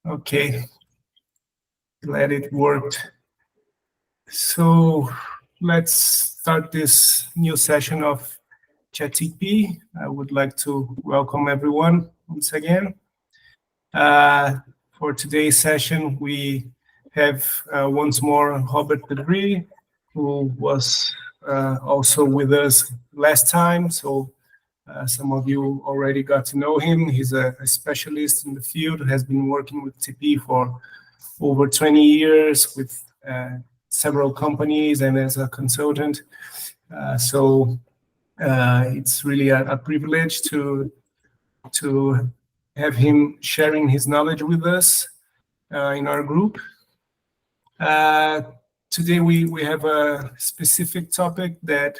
Okay, glad it worked. So let's start this new session of ChatGPT. I would like to welcome everyone once again. For today's session, we have once more Robert Vries, who was also with us last time. So some of you already got to know him. He's a specialist in the field, has been working with TP for over 20 years with several companies and as a consultant. So it's really a privilege to have him sharing his knowledge with us in our group. Today we have a specific topic that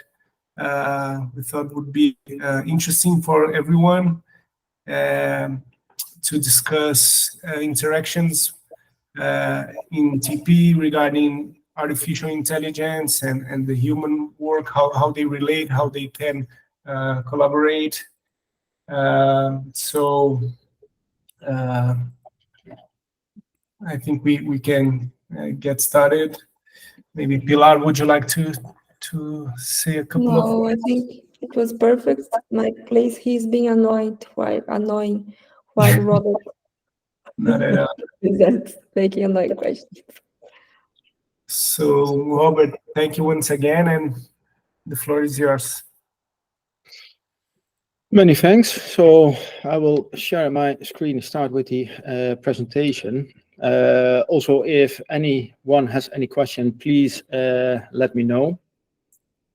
we thought would be interesting for everyone to discuss interactions in TP regarding artificial intelligence and the human work, how they relate, how they can collaborate. So I think we can get started. Maybe Pilar, would you like to say a couple of No, I words? think it was perfect. My place, he's being annoying while Robert Not at all. is making annoying questions. So Robert, thank you once again, and the floor is yours. Many thanks. So I will share my screen and start with the presentation. Also, if anyone has any question, please let me know,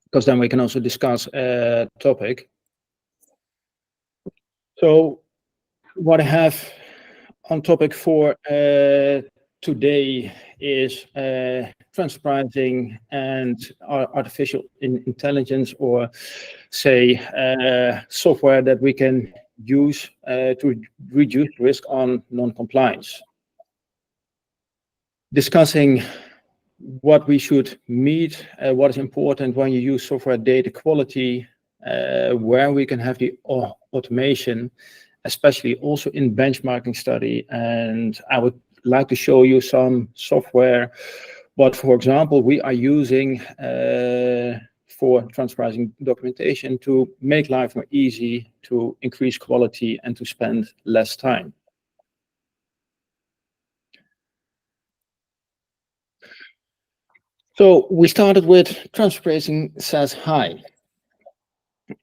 because then we can also discuss a topic. So what I have on topic for today is transparency and artificial intelligence, or say software that we can use to reduce risk on non-compliance. Discussing what we should meet, what is important when you use software, data quality, where we can have the automation, especially also in benchmarking study. And I would like to show you some software, what, for example, we are using for transparency documentation to make life more easy, to increase quality, and to spend less time. So we started with transparency says hi.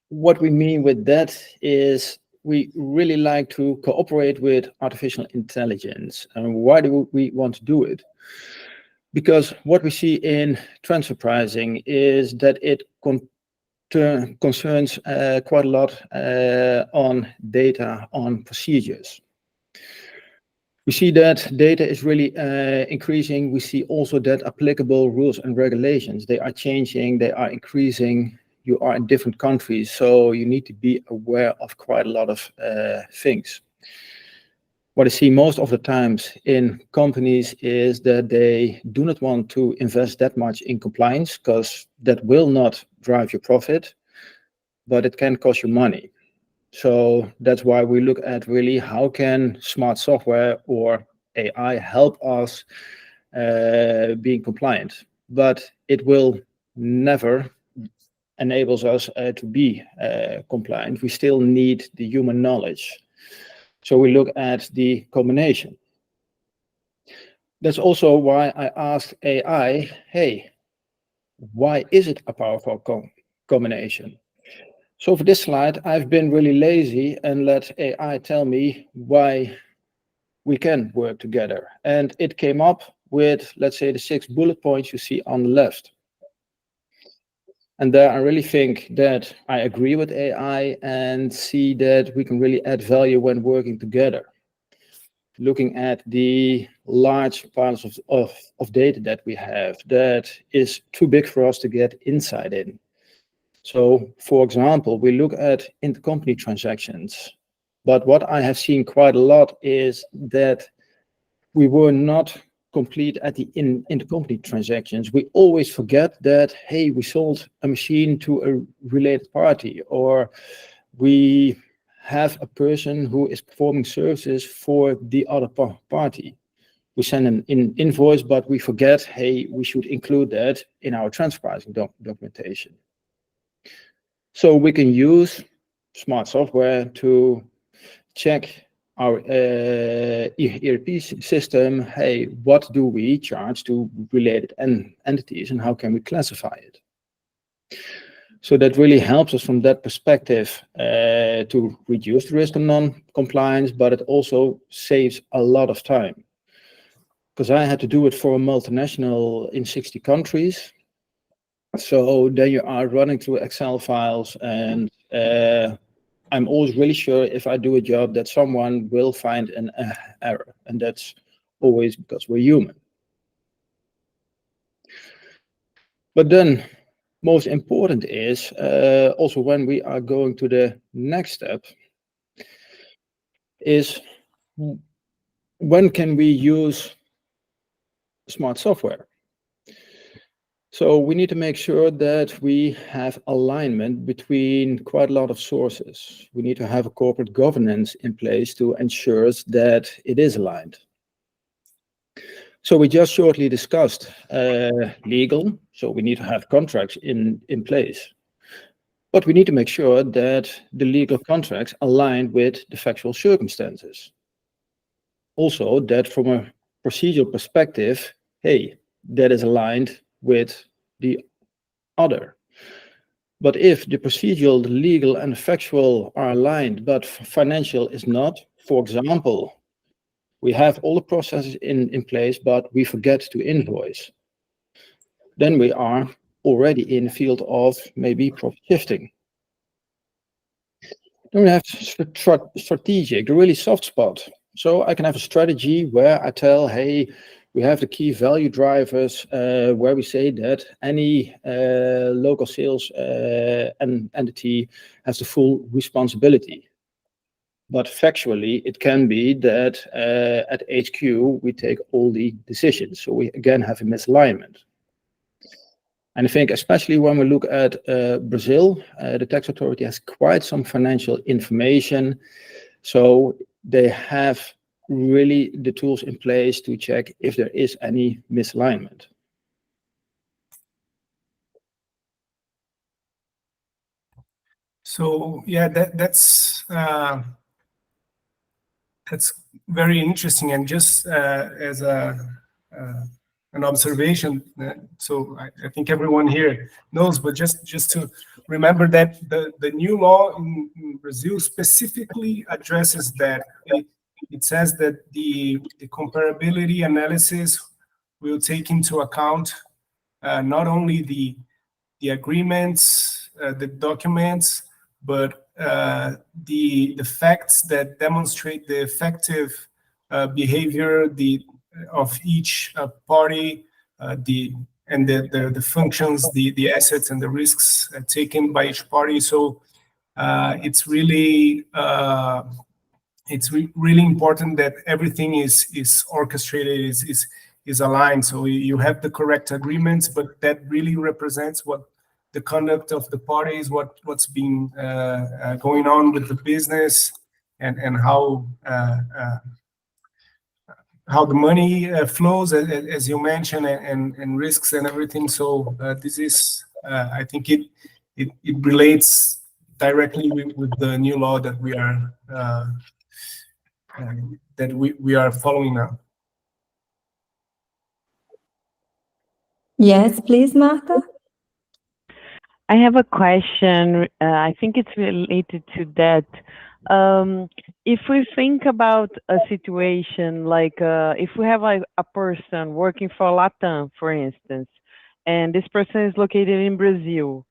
What we mean with that is we really like to cooperate with artificial intelligence. And why do we want to do it? Because what we see in transfer pricing is that it concerns quite a lot on data, on procedures. We see that data is really increasing. We see also that applicable rules and regulations, they are changing, they are increasing. You are in different countries, so you need to be aware of quite a lot of things. What I see most of the times in companies is that they do not want to invest that much in compliance, because that will not drive your profit, but it can cost you money. So that's why we look at really how can smart software or AI help us being compliant. But it will never enables us to be compliant. We still need the human knowledge. So we look at the combination. That's also why I asked AI, hey, why is it a powerful combination? So for this slide, I've been really lazy and let AI tell me why we can work together. And it came up with, let's say, the 6 bullet points you see on the left. And there I really think that I agree with AI and see that we can really add value when working together. Looking at the large piles of data that we have, that is too big for us to get insight in. So, for example, we look at intercompany transactions. But what I have seen quite a lot is that we were not complete at the intercompany transactions. We always forget that, hey, we sold a machine to a related party, or we have a person who is performing services for the other party. We send an invoice, but we forget, hey, we should include that in our transfer pricing documentation. So we can use smart software to check our ERP system. Hey, what do we charge to related entities, and how can we classify it? So that really helps us from that perspective to reduce the risk of non-compliance, but it also saves a lot of time. Because I had to do it for a multinational in 60 countries. So then you are running through Excel files, and I'm always really sure if I do a job that someone will find an error, and that's always because we're human. But then most important is also when we are going to the next step is when can we use smart software? So we need to make sure that we have alignment between quite a lot of sources. We need to have a corporate governance in place to ensure that it is aligned. So we just shortly discussed legal, so we need to have contracts in place. But we need to make sure that the legal contracts align with the factual circumstances. Also, that from a procedural perspective, hey, that is aligned with the other. But if the procedural, the legal, and the factual are aligned, but financial is not, for example, we have all the processes in place, but we forget to invoice, then we are already in the field of maybe profit shifting. Then we have strategic, the really soft spot. So I can have a strategy where I tell, hey, we have the key value drivers where we say that any local sales entity has the full responsibility. But factually, it can be that at HQ, we take all the decisions. So we again have a misalignment. And I think especially when we look at Brazil, the tax authority has quite some financial information. So they have really the tools in place to check if there is any misalignment. So yeah, that's very interesting. And just as an observation, so I think everyone here knows, but just to remember that the new law in Brazil specifically addresses that. It says that the comparability analysis will take into account not only the agreements, the documents, but the facts that demonstrate the effective behavior of each party, the functions, the assets, and the risks taken by each party. So it's really really important that everything is orchestrated, is aligned. So you have the correct agreements, but that really represents what the conduct of the parties, what's been going on with the business, and how the money flows, as you mentioned, and risks and everything. So this is, I think it relates directly with the new law that we are following now. Yes, please, Marta. I have a question. I think it's related to that. If we think about a situation like if we have like a person working for Latam, for instance, and this person is located in Brazil,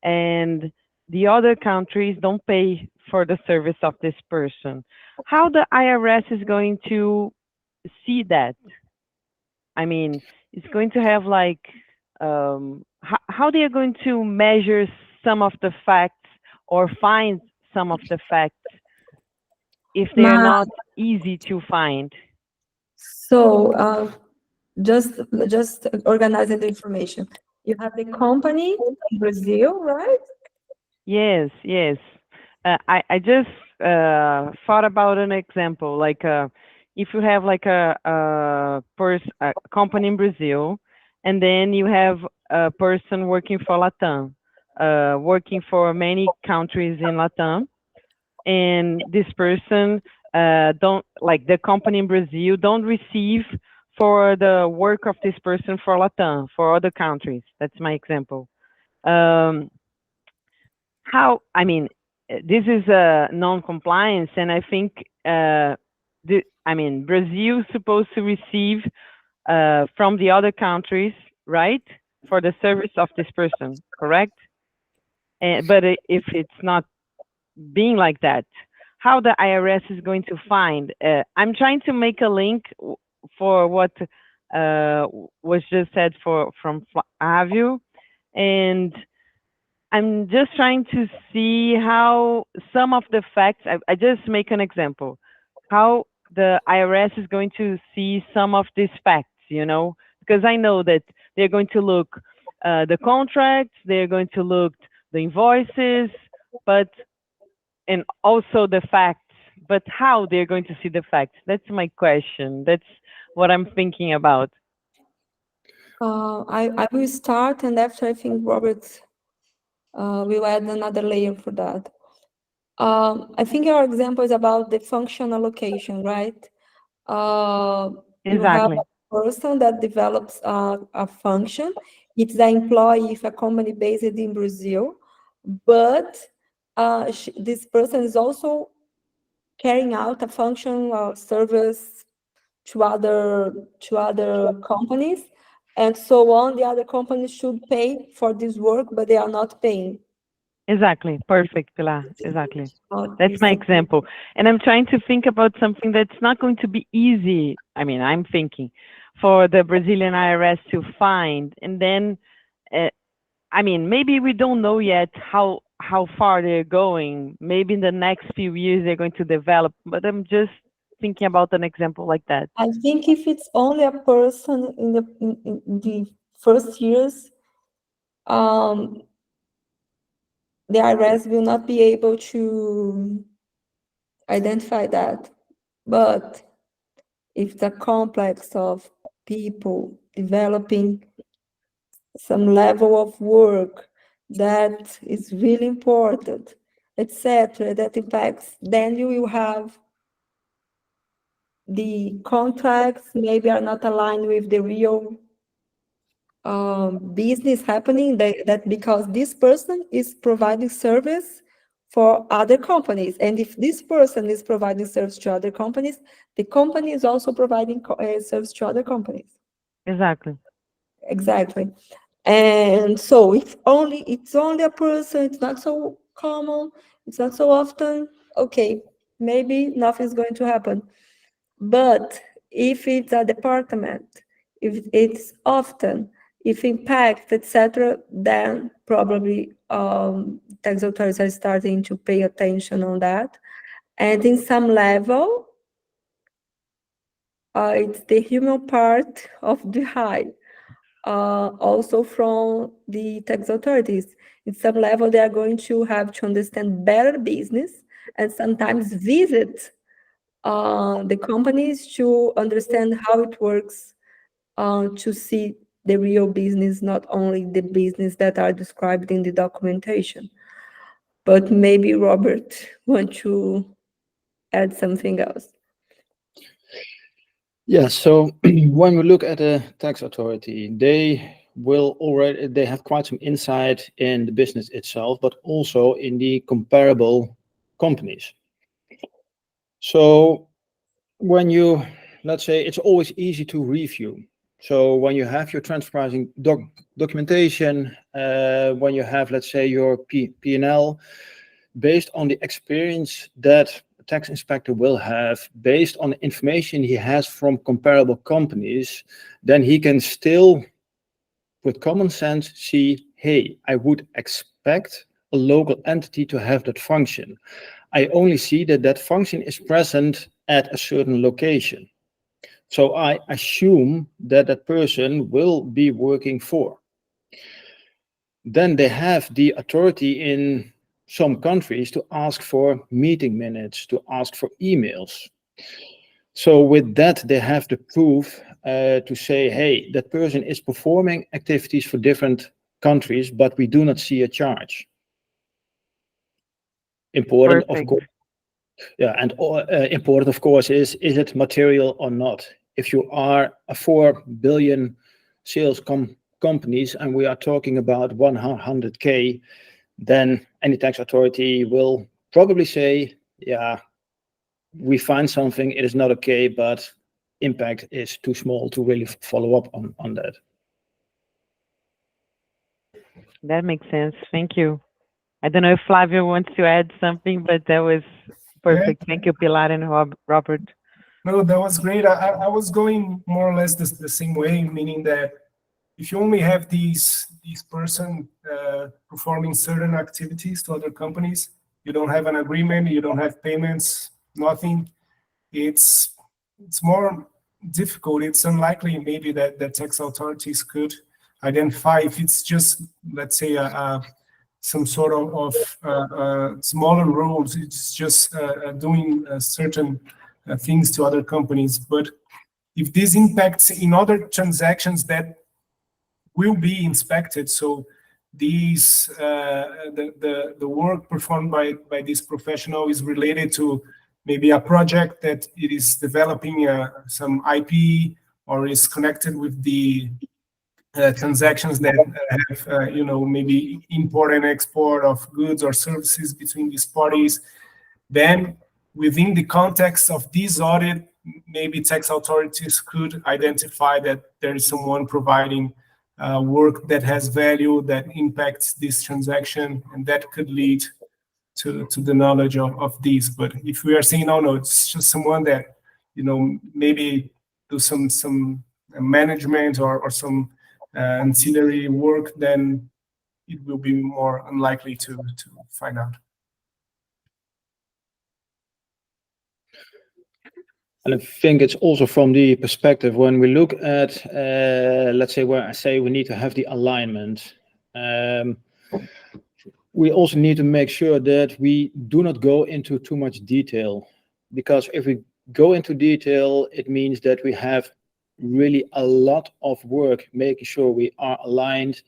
and the other countries don't pay for the service of this person, how the IRS is going to see that? I mean, it's going to have like how they are going to measure some of the facts or find some of the facts if they are not easy to find. So just organizing the information. You have the company in Brazil, right? Yes, yes. I just thought about an example. Like if you have like a company in Brazil, and then you have a person working for Latam, working for many countries in Latam, and this person don't like the company in Brazil don't receive for the work of this person for Latam, for other countries. That's my example. Um, how, I mean, this is a non-compliance, and I think, I mean, Brazil is supposed to receive from the other countries, right, for the service of this person, correct? But if it's not being like that, how the IRS is going to find? I'm trying to make a link for what was just said from Flavio, and I'm just trying to see how some of the facts, I just make an example, how the IRS is going to see some of these facts, you know, because I know that they're going to look the contracts, they're going to look the invoices, but, and also the facts, but how they're going to see the facts? That's my question. That's what I'm thinking about. I will start, and after I think Robert will add another layer for that. I think your example is about the function allocation, right? You have Exactly. a person that develops a function. It's the employee of a company based in Brazil, but this person is also carrying out a function or service to other companies, and so on. The other companies should pay for this work, but they are not paying. Exactly. Perfect, Pilar. Exactly. That's This my example. And I'm trying to think about something that's not going to be easy. I mean, I'm thinking for the Brazilian IRS to find. And then, I mean, maybe we don't know yet how far they're going. Maybe in the next few years they're going to develop. But I'm just thinking about an example like that. I think if it's only a person in the first years, the IRS will not be able to identify that. But if the complex of people developing some level of work that is really important, etc., that impacts, then you will have the contracts maybe are not aligned with the real business happening, that because this person is providing service for other companies, and if this person is providing service to other companies, the company is also providing service to other companies. Exactly. Exactly. And so if it's only a person, it's not so common, it's not so often, okay, maybe nothing's going to happen. But if it's a department, if it's often, if impact, etc., then probably tax authorities are starting to pay attention on that. And in some level, it's the human part of the high. Also from the tax authorities. In some level, they are going to have to understand better business and sometimes visit the companies to understand how it works, to see the real business, not only the business that are described in the documentation. But maybe Robert want to add something else. Yeah, so when we look at a tax authority, they have quite some insight in the business itself, but also in the comparable companies. So when you, let's say, it's always easy to review. So when you have your transfer pricing documentation, when you have, let's say, your P&L, based on the experience that a tax inspector will have, based on the information he has from comparable companies, then he can still, with common sense, see, hey, I would expect a local entity to have that function. I only see that that function is present at a certain location. So I assume that that person will be working for. Then they have the authority in some countries to ask for meeting minutes, to ask for emails. So with that, they have the proof to say, hey, that person is performing activities for different countries, but we do not see a charge. Important, of Perfect. course. Yeah, and important, of course, is it material or not? If you are a 4 billion sales companies and we are talking about 100K, then any tax authority will probably say, yeah, we find something, it is not okay, but impact is too small to really follow up on that. That makes sense. Thank you. I don't know if Flavio wants to add something, but that was perfect. Thank you, Pilar and Robert. No, that was great. I was going more or less the same way, meaning that if you only have these person performing certain activities to other companies, you don't have an agreement, you don't have payments, nothing. It's more difficult. It's unlikely maybe that the tax authorities could identify if it's just, let's say, some sort of smaller rules. It's just doing certain things to other companies. But if this impacts in other transactions that will be inspected, so these the work performed by this professional is related to maybe a project that it is developing some IP or is connected with the transactions that have maybe import and export of goods or services between these parties, then within the context of this audit, maybe tax authorities could identify that there is someone providing work that has value that impacts this transaction, and that could lead to the knowledge of these. But if we are saying, oh no, it's just someone that maybe do some management or some ancillary work, then it will be more unlikely to find out. And I think it's also from the perspective when we look at, let's say, where I say we need to have the alignment. We also need to make sure that we do not go into too much detail, because if we go into detail, it means that we have really a lot of work making sure we are aligned,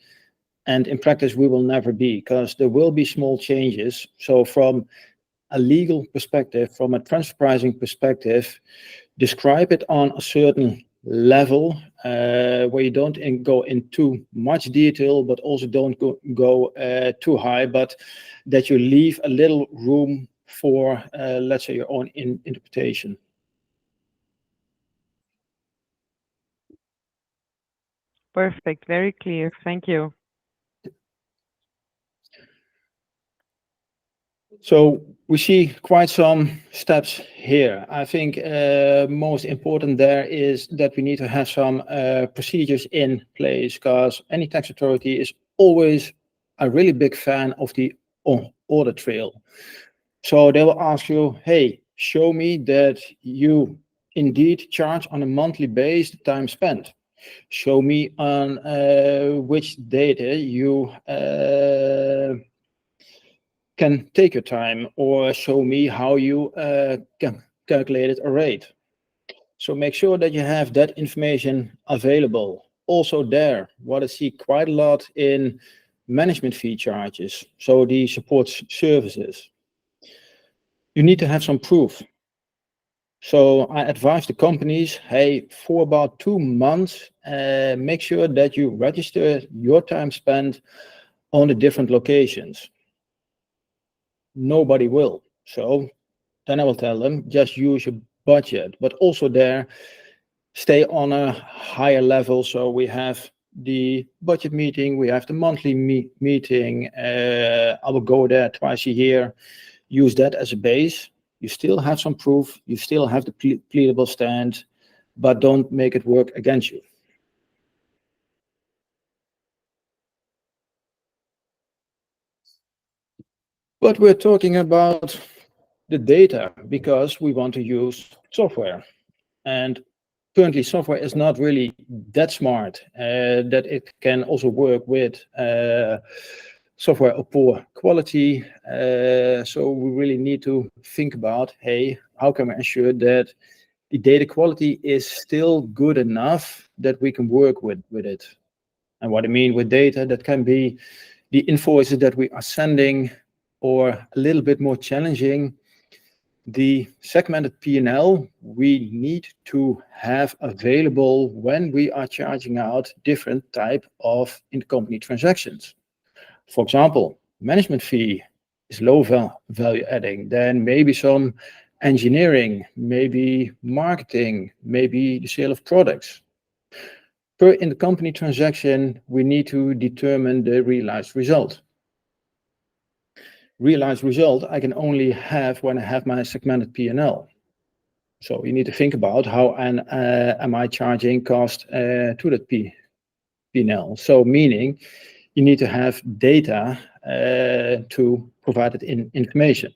and in practice we will never be, because there will be small changes. So from a legal perspective, from a transfer pricing perspective, describe it on a certain level where you don't go in too much detail, but also don't go too high, but that you leave a little room for, let's say, your own interpretation. Perfect. Very clear. Thank you. So we see quite some steps here. I think most important there is that we need to have some procedures in place, because any tax authority is always a really big fan of the audit trail. So they will ask you, hey, show me that you indeed charge on a monthly basis the time spent. Show me on which data you can take your time, or show me how you calculated a rate. So make sure that you have that information available. Also there, what I see quite a lot in management fee charges, so the support services, you need to have some proof. So I advise the companies, hey, for about 2 months, make sure that you register your time spent on the different locations. Nobody will. So then I will tell them, just use your budget, but also there, stay on a higher level. So we have the budget meeting, we have the monthly meeting. I will go there twice a year, use that as a base. You still have some proof, you still have the pleadable stand, but don't make it work against you. But we're talking about the data because we want to use software. And currently software is not really that smart that it can also work with software of poor quality. So we really need to think about, hey, how can we ensure that the data quality is still good enough that we can work with it. And what I mean with data, that can be the invoices that we are sending, or a little bit more challenging, the segmented P&L we need to have available when we are charging out different type of intercompany transactions. For example, management fee is low value adding, then maybe some engineering, maybe marketing, maybe the sale of products. Per intercompany transaction, we need to determine the realized result. Realized result I can only have when I have my segmented P&L. So you need to think about how am I charging cost to that P&L. So meaning you need to have data to provide it in information.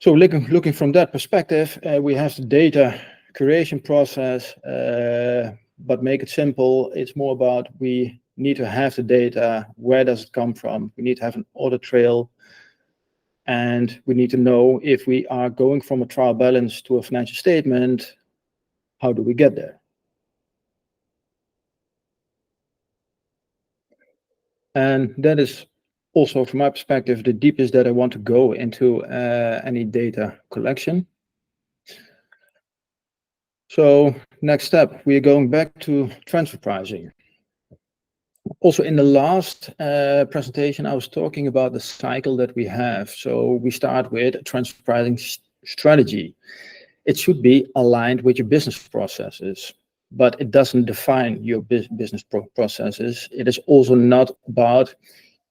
So looking from that perspective, we have the data creation process, but make it simple. It's more about we need to have the data. Where does it come from? We need to have an audit trail. And we need to know if we are going from a trial balance to a financial statement, how do we get there? And that is also, from my perspective, the deepest that I want to go into any data collection. So next step, we are going back to transfer pricing. Also in the last presentation, I was talking about the cycle that we have. So we start with a transfer pricing strategy. It should be aligned with your business processes, but it doesn't define your business processes. It is also not about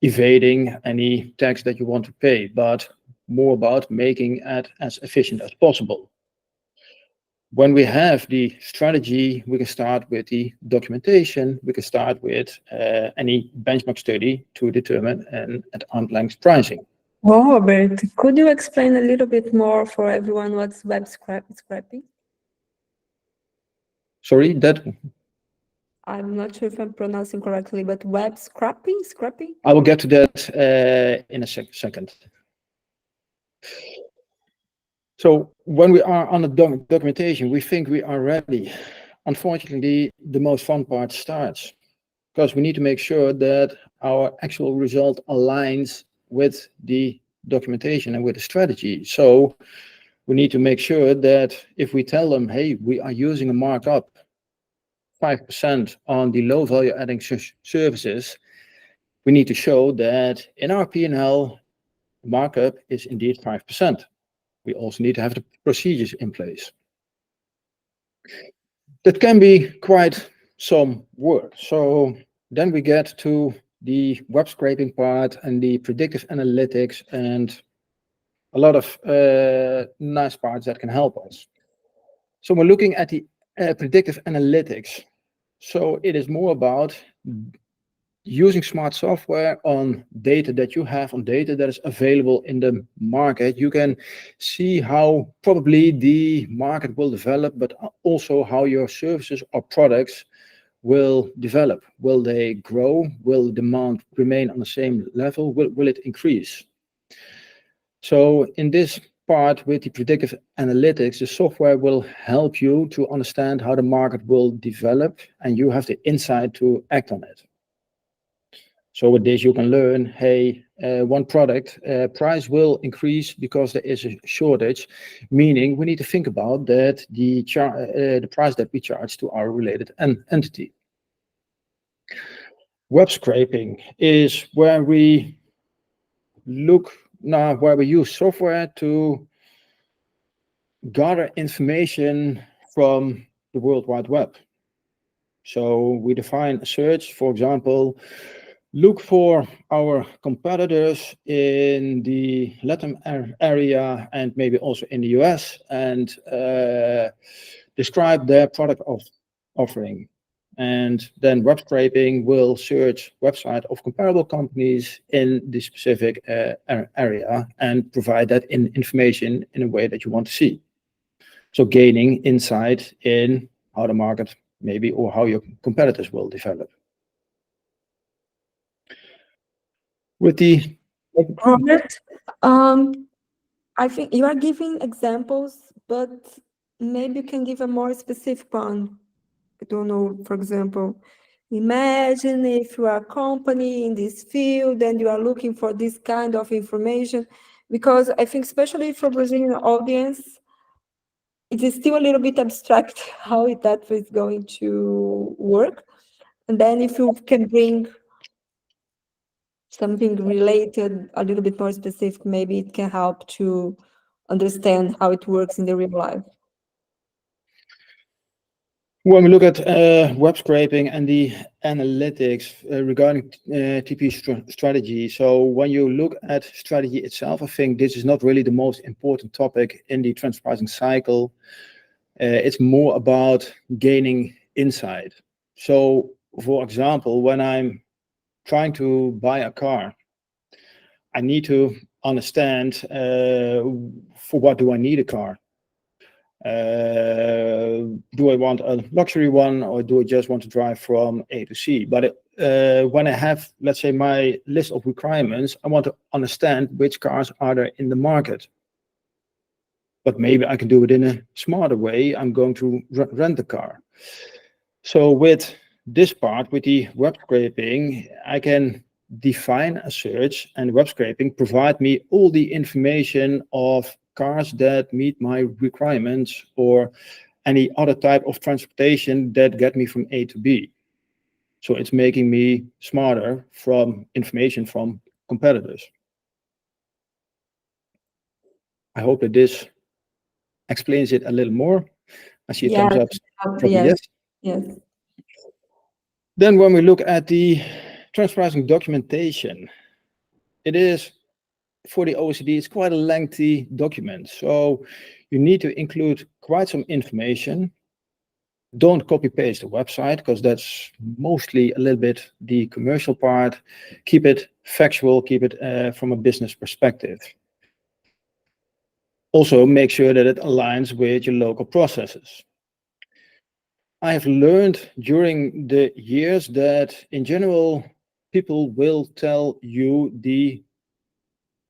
evading any tax that you want to pay, but more about making it as efficient as possible. When we have the strategy, we can start with the documentation. We can start with any benchmark study to determine an arm's length pricing. Robert, could you explain a little bit more for everyone what's web scraping? Sorry, that I'm not sure if I'm pronouncing correctly, but web scraping? I will get to that in a second. So when we are on the documentation, we think we are ready. Unfortunately, the most fun part starts, because we need to make sure that our actual result aligns with the documentation and with the strategy. So we need to make sure that if we tell them, hey, we are using a markup 5% on the low value adding services, we need to show that in our P&L, markup is indeed 5%. We also need to have the procedures in place. That can be quite some work. So then we get to the web scraping part and the predictive analytics and a lot of nice parts that can help us. So we're looking at the predictive analytics. So it is more about using smart software on data that you have, on data that is available in the market. You can see how probably the market will develop, but also how your services or products will develop. Will they grow? Will demand remain on the same level? Will it increase? So in this part with the predictive analytics, the software will help you to understand how the market will develop, and you have the insight to act on it. So with this, you can learn, hey, one product price will increase because there is a shortage, meaning we need to think about that the price that we charge to our related entity. Web scraping is where we where we use software to gather information from the World Wide Web. So we define a search, for example, look for our competitors in the Latin area and maybe also in the US, and describe their product offering. And then web scraping will search website of comparable companies in the specific area and provide that information in a way that you want to see. So gaining insight in how the market maybe or how your competitors will develop. With the Robert, I think you are giving examples, but maybe you can give a more specific one. I don't know, for example, imagine if you are a company in this field and you are looking for this kind of information, because I think especially for Brazilian audience, it is still a little bit abstract how that is going to work. And then if you can bring something related, a little bit more specific, maybe it can help to understand how it works in the real life. When we look at web scraping and the analytics regarding TP strategy, so when you look at strategy itself, I think this is not really the most important topic in the transfer pricing cycle. It's more about gaining insight. So, for example, when I'm trying to buy a car, I need to understand for what do I need a car? Do I want a luxury one, or do I just want to drive from A to C? But when I have, let's say, my list of requirements, I want to understand which cars are there in the market. But maybe I can do it in a smarter way. I'm going to rent a car. So with this part, with the web scraping, I can define a search, and web scraping provide me all the information of cars that meet my requirements or any other type of transportation that get me from A to B. So it's making me smarter from information from competitors. I hope that this explains it a little more. I see a thumbs up from yes, yes. yes. Then when we look at the transfer pricing documentation, it is, for the OECD, it's quite a lengthy document. So you need to include quite some information. Don't copy paste the website, because that's mostly a little bit the commercial part. Keep it factual, keep it from a business perspective. Also make sure that it aligns with your local processes. I have learned during the years that in general, people will tell you the,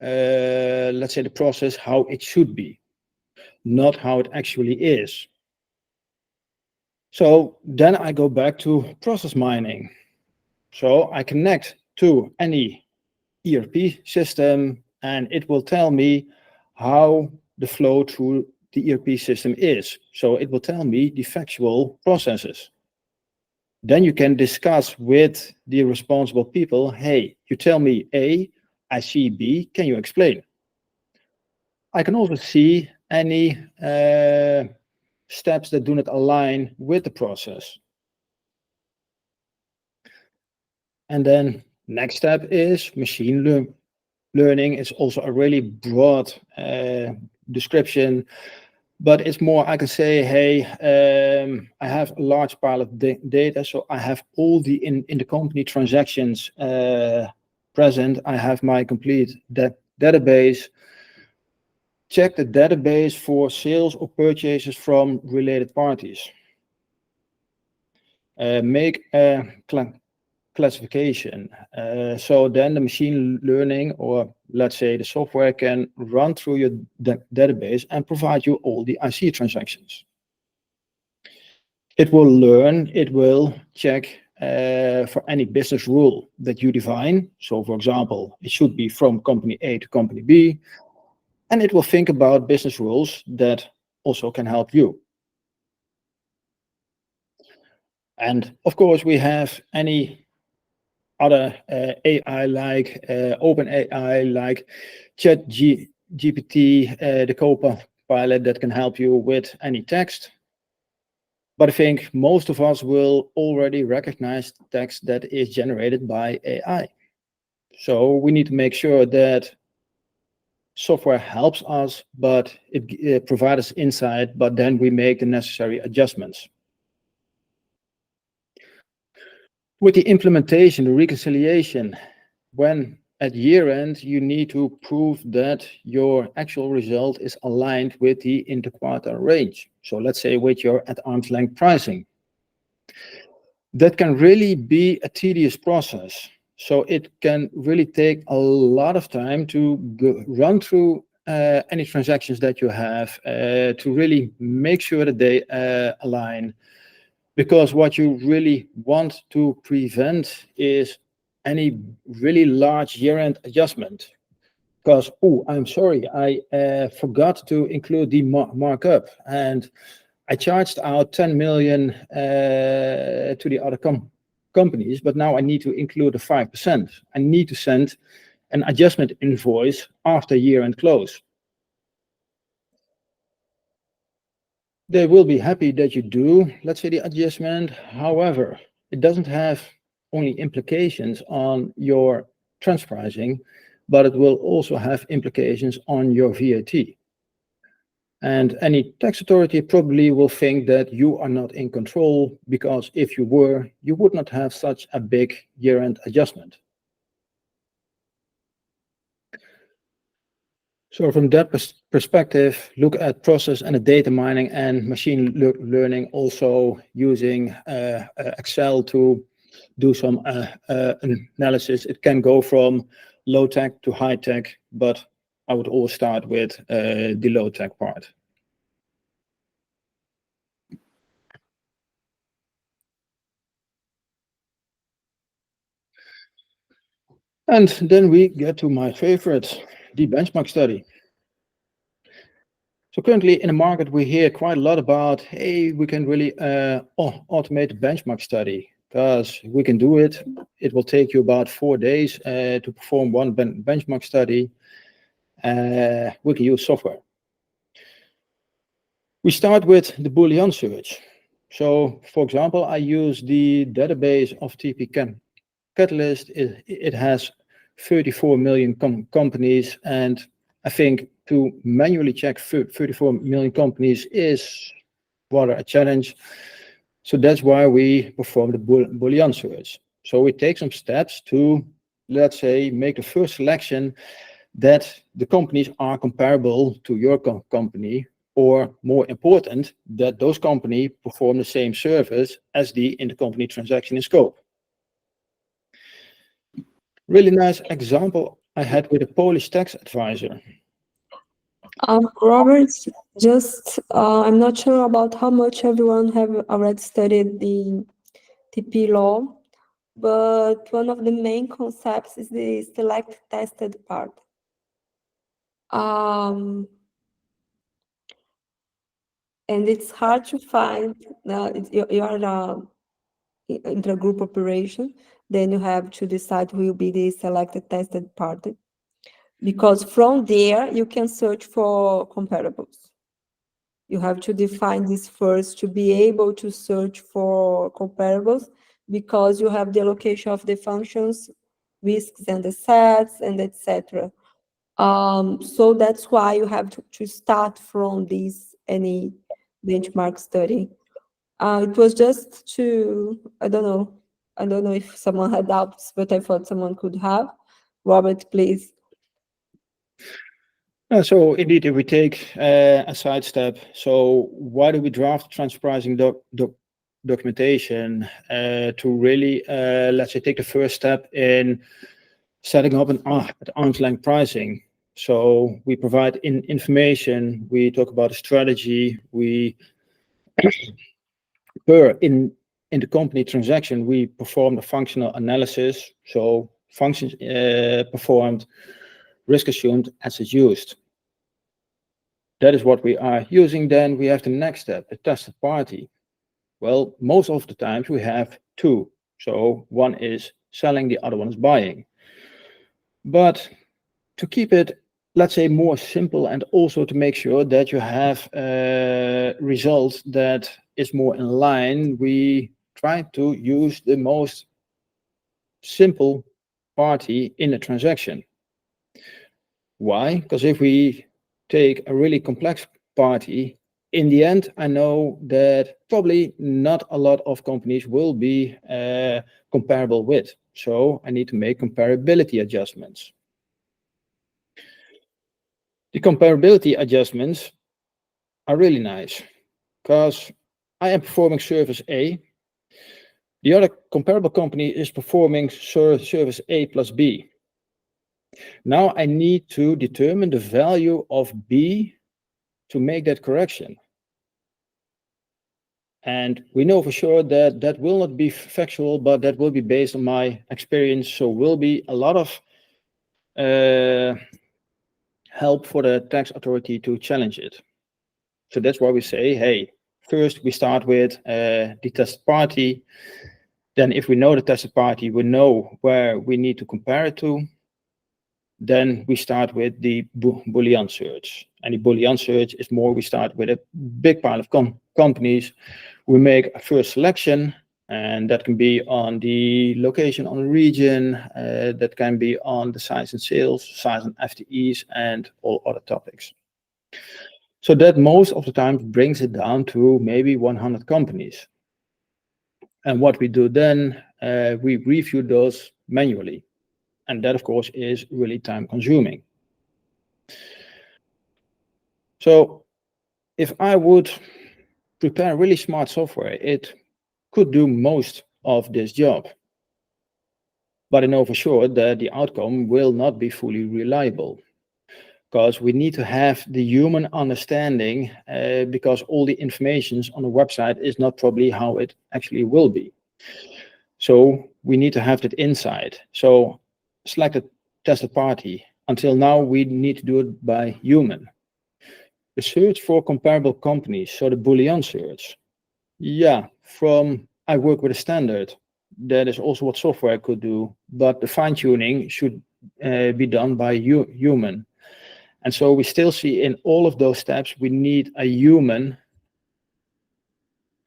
let's say, the process, how it should be, not how it actually is. So then I go back to process mining. So I connect to any ERP system, and it will tell me how the flow through the ERP system is. So it will tell me the factual processes. Then you can discuss with the responsible people, hey, you tell me A, I see B, can you explain? I can also see any steps that do not align with the process. And then next step is machine learning. It's also a really broad description, but it's more, I can say, hey, I have a large pile of data, so I have all the in the company transactions present. I have my complete database. Check the database for sales or purchases from related parties. Make a classification. So then the machine learning, or let's say the software, can run through your database and provide you all the IC transactions. It will learn, it will check for any business rule that you define. So for example, it should be from company A to company B, and it will think about business rules that also can help you. And of course, we have any other AI like open AI like ChatGPT, the Copilot that can help you with any text. But I think most of us will already recognize text that is generated by AI. So we need to make sure that software helps us, but it provides us insight, but then we make the necessary adjustments. With the implementation, the reconciliation, when at year end, you need to prove that your actual result is aligned with the interquarter range. So let's say with your at arm's length pricing. That can really be a tedious process. So it can really take a lot of time to run through any transactions that you have to really make sure that they align. Because what you really want to prevent is any really large year-end adjustment. Because, oh, I'm sorry, I forgot to include the markup, and I charged out 10 million to the other companies, but now I need to include the 5%. I need to send an adjustment invoice after year-end close. They will be happy that you do, let's say, the adjustment. However, it doesn't have only implications on your transfer pricing, but it will also have implications on your VAT. And any tax authority probably will think that you are not in control, because if you were, you would not have such a big year-end adjustment. So from that perspective, look at process and data mining and machine learning, also using Excel to do some analysis. It can go from low tech to high tech, but I would always start with the low tech part. And then we get to my favorite, the benchmark study. So currently in the market, we hear quite a lot about, hey, we can really automate the benchmark study, because we can do it. It will take you about 4 days to perform one benchmark study. We can use software. We start with the Boolean search. So for example, I use the database of TP Catalyst. It has 34 million companies, and I think to manually check 34 million companies is rather a challenge. So that's why we perform the Boolean search. So we take some steps to, let's say, make the first selection that the companies are comparable to your company, or more important, that those companies perform the same service as the intercompany transaction in scope. Really nice example I had with a Polish tax advisor. Robert, just I'm not sure about how much everyone have already studied the TP law, but one of the main concepts is the select tested part. And it's hard to find. You are intra-group operation, then you have to decide who will be the selected tested party, because from there you can search for comparables. You have to define this first to be able to search for comparables, because you have the allocation of the functions, risks and assets, and etc. So that's why you have to start from this any benchmark study. It was just to, I don't know if someone had doubts, but I thought someone could have. Robert, please. So indeed, if we take a sidestep, so why do we draft transfer pricing documentation? To really, let's say, take the first step in setting up an arm's length pricing. So we provide information, we talk about a strategy, we in the company transaction, we perform the functional analysis. So functions performed, risk assumed, assets used. That is what we are using. Then we have the next step, the tested party. Well, most of the times we have two. So one is selling, the other one is buying. But to keep it, let's say, more simple, and also to make sure that you have a result that is more in line, we try to use the most simple party in the transaction. Why? Because if we take a really complex party, in the end, I know that probably not a lot of companies will be comparable with. So I need to make comparability adjustments. The comparability adjustments are really nice, because I am performing service A. The other comparable company is performing service A plus B. Now I need to determine the value of B to make that correction. And we know for sure that that will not be factual, but that will be based on my experience. So will be a lot of help for the tax authority to challenge it. So that's why we say, hey, first we start with the tested party. Then if we know the tested party, we know where we need to compare it to. Then we start with the Boolean search. And the Boolean search is more, we start with a big pile of companies. We make a first selection, and that can be on the location, on the region, that can be on the size in sales, size in FTEs, and all other topics. So that most of the time brings it down to maybe 100 companies. And what we do then, we review those manually. And that, of course, is really time consuming. So if I would prepare really smart software, it could do most of this job. But I know for sure that the outcome will not be fully reliable, because we need to have the human understanding, because all the information on the website is not probably how it actually will be. So we need to have that insight. So select a tested party. Until now, we need to do it by human. The search for comparable companies, so the Boolean search. Yeah, I work with a standard. That is also what software could do, but the fine tuning should be done by human. And so we still see in all of those steps, we need a human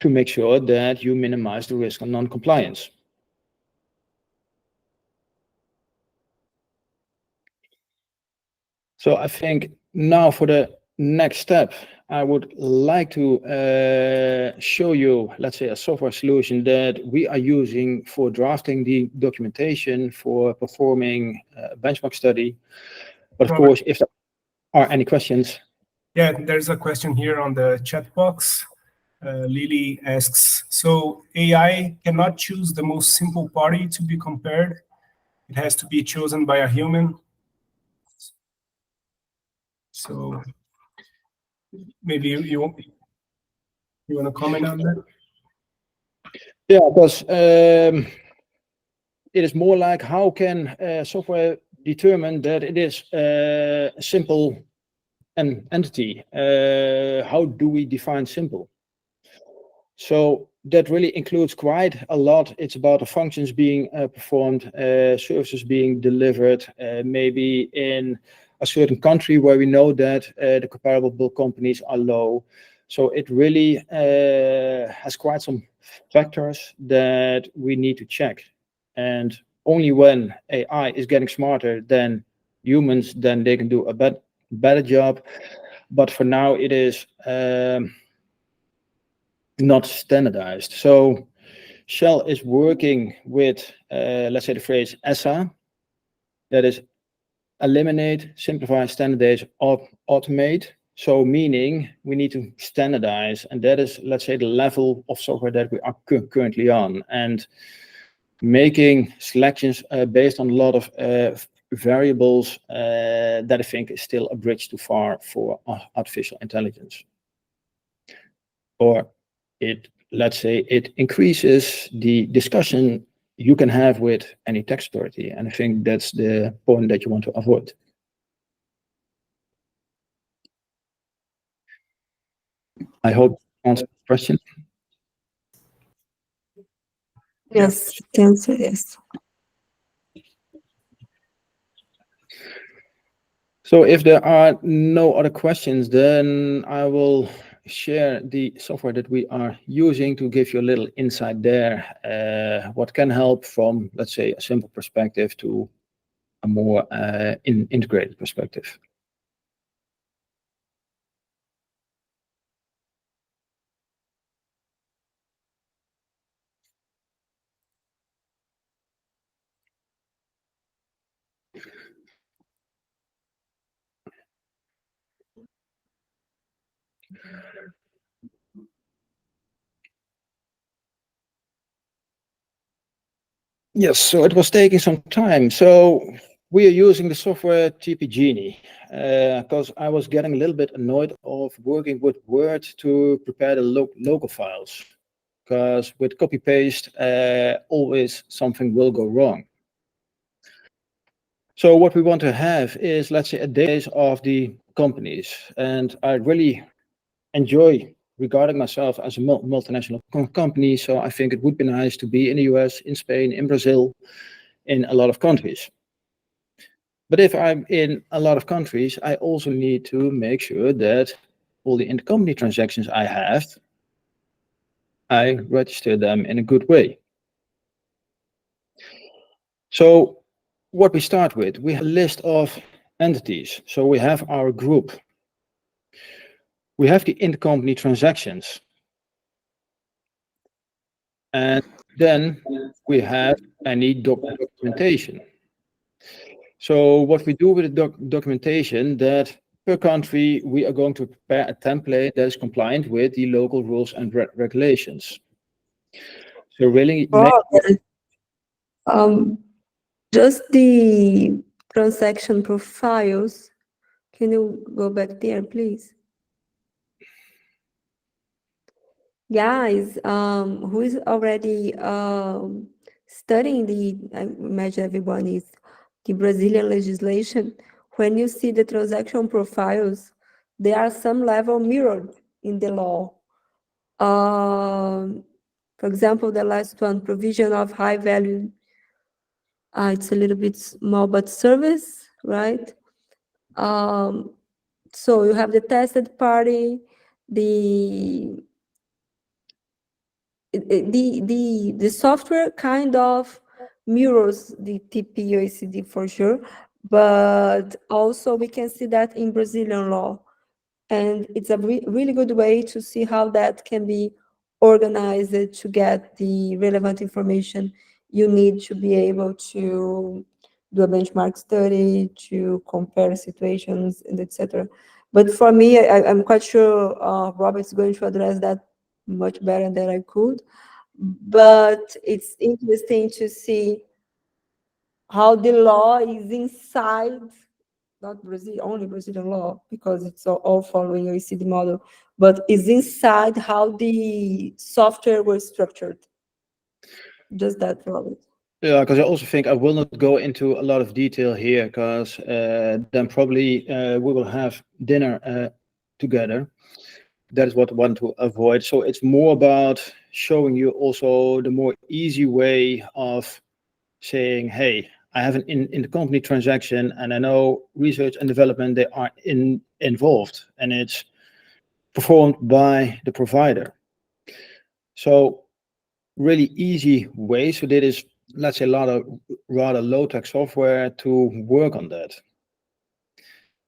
to make sure that you minimize the risk of non-compliance. So I think now for the next step, I would like to show you, let's say, a software solution that we are using for drafting the documentation, for performing a benchmark study. But of course, if there are any questions. Yeah, there's a question here on the chat box. Lily asks, so AI cannot choose the most simple party to be compared. It has to be chosen by a human. So maybe you want to comment on that? Yeah, because it is more like, how can software determine that it is a simple entity? How do we define simple? So that really includes quite a lot. It's about the functions being performed, services being delivered, maybe in a certain country where we know that the comparable companies are low. So it really has quite some factors that we need to check. And only when AI is getting smarter than humans, then they can do a better job. But for now, it is not standardized. So Shell is working with, let's say, the phrase ESSA, that is eliminate, simplify, standardize, automate. So meaning we need to standardize, and that is, let's say, the level of software that we are currently on, and making selections based on a lot of variables that I think is still a bridge too far for artificial intelligence. Or let's say it increases the discussion you can have with any tax authority. And I think that's the point that you want to avoid. I hope answered the question. Yes, can say yes. So if there are no other questions, then I will share the software that we are using to give you a little insight there, what can help from, let's say, a simple perspective to a more integrated perspective. Yes, so it was taking some time. So we are using the software TP Genie because I was getting a little bit annoyed of working with Word to prepare the local files. Because with copy paste, always something will go wrong. So what we want to have is, let's say, a database of the companies, and I really enjoy regarding myself as a multinational company. So I think it would be nice to be in the US, in Spain, in Brazil, in a lot of countries. But if I'm in a lot of countries, I also need to make sure that all the intercompany transactions I have, I register them in a good way. So what we start with, we have a list of entities. So we have our group. We have the intercompany transactions. And then we have any documentation. So what we do with the documentation, that per country, we are going to prepare a template that is compliant with the local rules and regulations. So really, Just the transaction profiles. Can you go back there, please? Guys, who is already studying I imagine everyone is, the Brazilian legislation. When you see the transaction profiles, they are some level mirrored in the law. For example, the last one, provision of high value, it's a little bit small, but service, right? So you have the tested party, the software kind of mirrors the TP OECD for sure, but also we can see that in Brazilian law. And it's a really good way to see how that can be organized to get the relevant information you need to be able to do a benchmark study, to compare situations, and etc. But for me, I'm quite sure Robert's going to address that much better than I could. But it's interesting to see how the law is inside, not Brazil, only Brazilian law, because it's all following OECD model, but is inside how the software was structured. Just that, Robert. yeah, because I also think I will not go into a lot of detail here, because then probably we will have dinner together. That is what I want to avoid. So it's more about showing you also the more easy way of saying, hey, I have an intercompany transaction, and I know research and development, they are involved, and it's performed by the provider. So really easy way. So that is, let's say, a lot of rather low-tech software to work on that.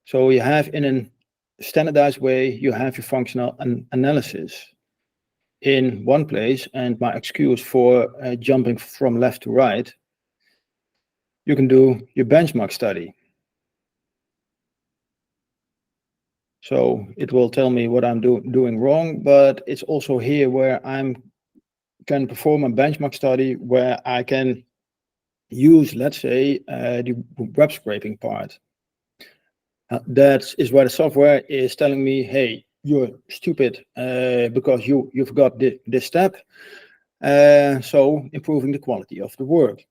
So you have, in a standardized way, you have your functional analysis in one place. And my excuse for jumping from left to right, you can do your benchmark study. So it will tell me what I'm doing wrong, but it's also here where I can perform a benchmark study where I can use, let's say, the web scraping part. That is where the software is telling me, hey, you're stupid because you forgot this step. So improving the quality of the work.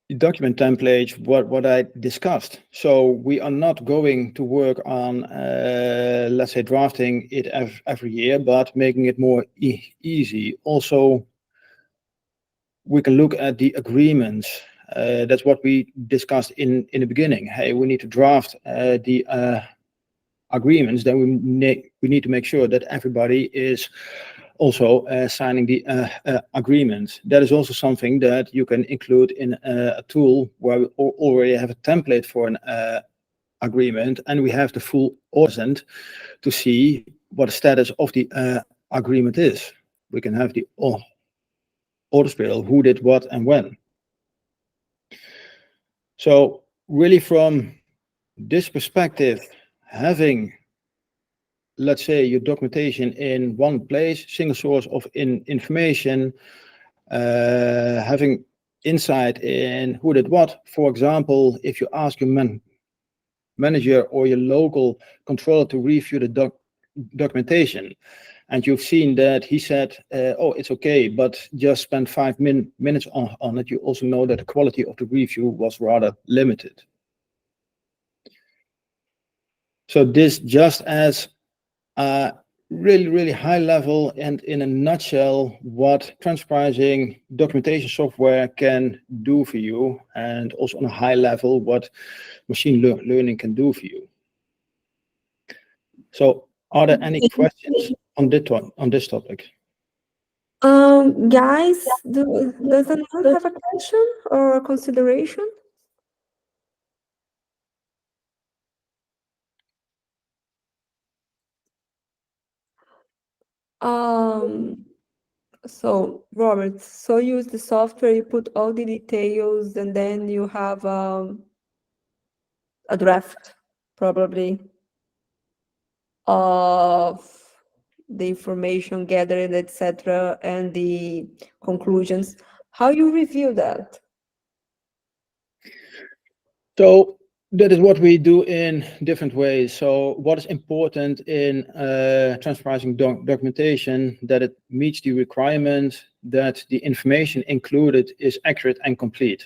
The document template, what I discussed. So we are not going to work on, let's say, drafting it every year, but making it more easy. Also, we can look at the agreements. That's what we discussed in the beginning. Hey, we need to draft the agreements. Then we need to make sure that everybody is also signing the agreement. That is also something that you can include in a tool where we already have a template for an agreement, and we have the full present to see what the status of the agreement is. We can have the order spiral, who did what and when. So really from this perspective, having, let's say, your documentation in one place, single source of information, having insight in who did what. For example, if you ask your manager or your local controller to review the documentation, and you've seen that he said, oh, it's okay, but just spend 5 minutes on it, you also know that the quality of the review was rather limited. So this just as a really, really high level and in a nutshell, what transcribing documentation software can do for you, and also on a high level, what machine learning can do for you. So are there any questions on this topic? Guys, does anyone have a question or a consideration? So Robert, so you use the software, you put all the details, and then you have a draft, probably, of the information gathered, etc., and the conclusions. How you review that? So that is what we do in different ways. So what is important in transcribing documentation, that it meets the requirement that the information included is accurate and complete.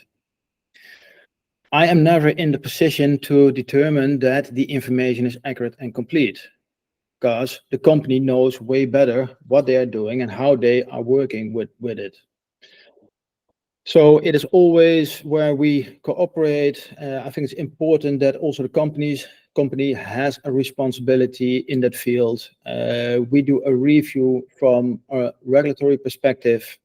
I am never in the position to determine that the information is accurate and complete, because the company knows way better what they are doing and how they are working with it. So it is always where we cooperate. I think it's important that also the company has a responsibility in that field. We do a review from a regulatory perspective.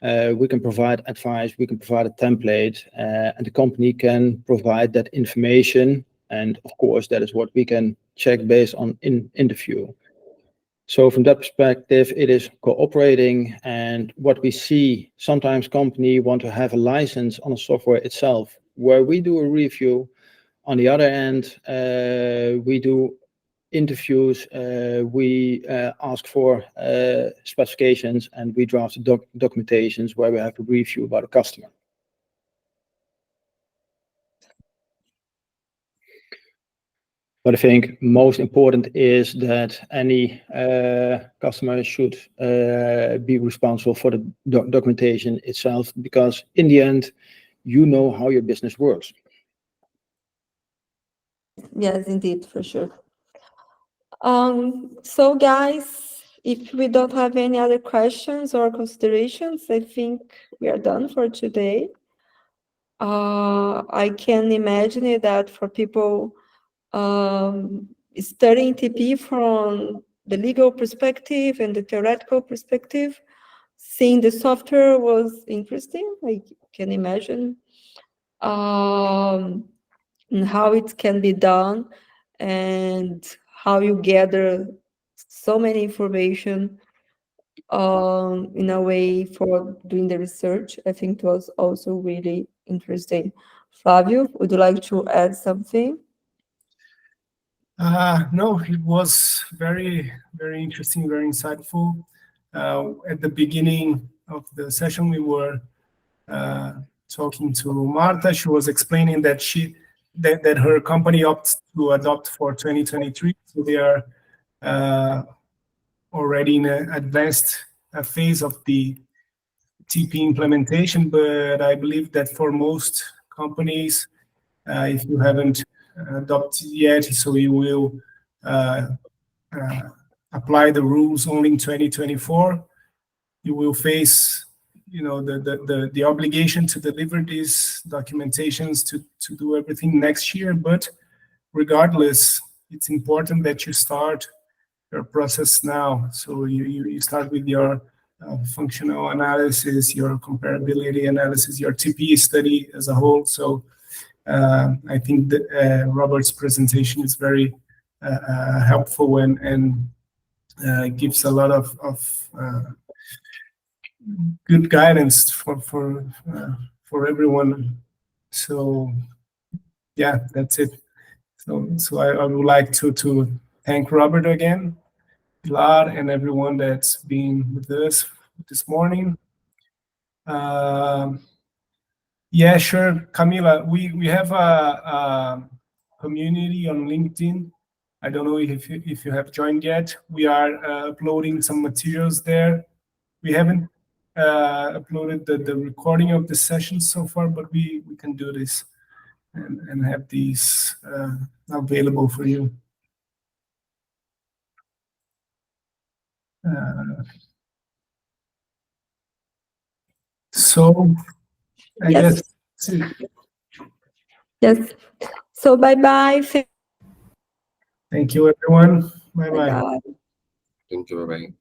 We can provide advice, we can provide a template, and the company can provide that information. And of course, that is what we can check based on interview. So from that perspective, it is cooperating. And what we see, sometimes company want to have a license on a software itself, where we do a review. On the other end, we do interviews, we ask for specifications, and we draft documentations where we have a review about a customer. But I think most important is that any customer should be responsible for the documentation itself, because in the end, you know how your business works. Yes, indeed, for sure. So guys, if we don't have any other questions or considerations, I think we are done for today. I can imagine that for people studying TP from the legal perspective and the theoretical perspective, seeing the software was interesting. I can imagine and how it can be done and how you gather so many information in a way for doing the research. I think it was also really interesting. Flavio, would you like to add something? No, it was very, very interesting, very insightful. At the beginning of the session, we were talking to Marta. She was explaining that that her company opted to adopt for 2023. So they are already in an advanced phase of the TP implementation. But I believe that for most companies, if you haven't adopted yet, so you will apply the rules only in 2024. You will face, the obligation to deliver these documentations to do everything next year. But regardless, it's important that you start your process now. So you start with your functional analysis, your comparability analysis, your TP study as a whole. So I think that Robert's presentation is very helpful and gives a lot of good guidance for everyone. So yeah, that's it. So I would like to thank Robert again, Pilar, and everyone that's been with us this morning. Yeah, sure, Camila. We have a community on LinkedIn. I don't know if you have joined yet. We are uploading some materials there. We haven't uploaded the recording of the session so far, but we can do this and have these available for you. So I Yes. guess that's it. Yes. So bye-bye. Thank you, everyone. Bye-bye. Bye-bye. Thank you. Bye-bye.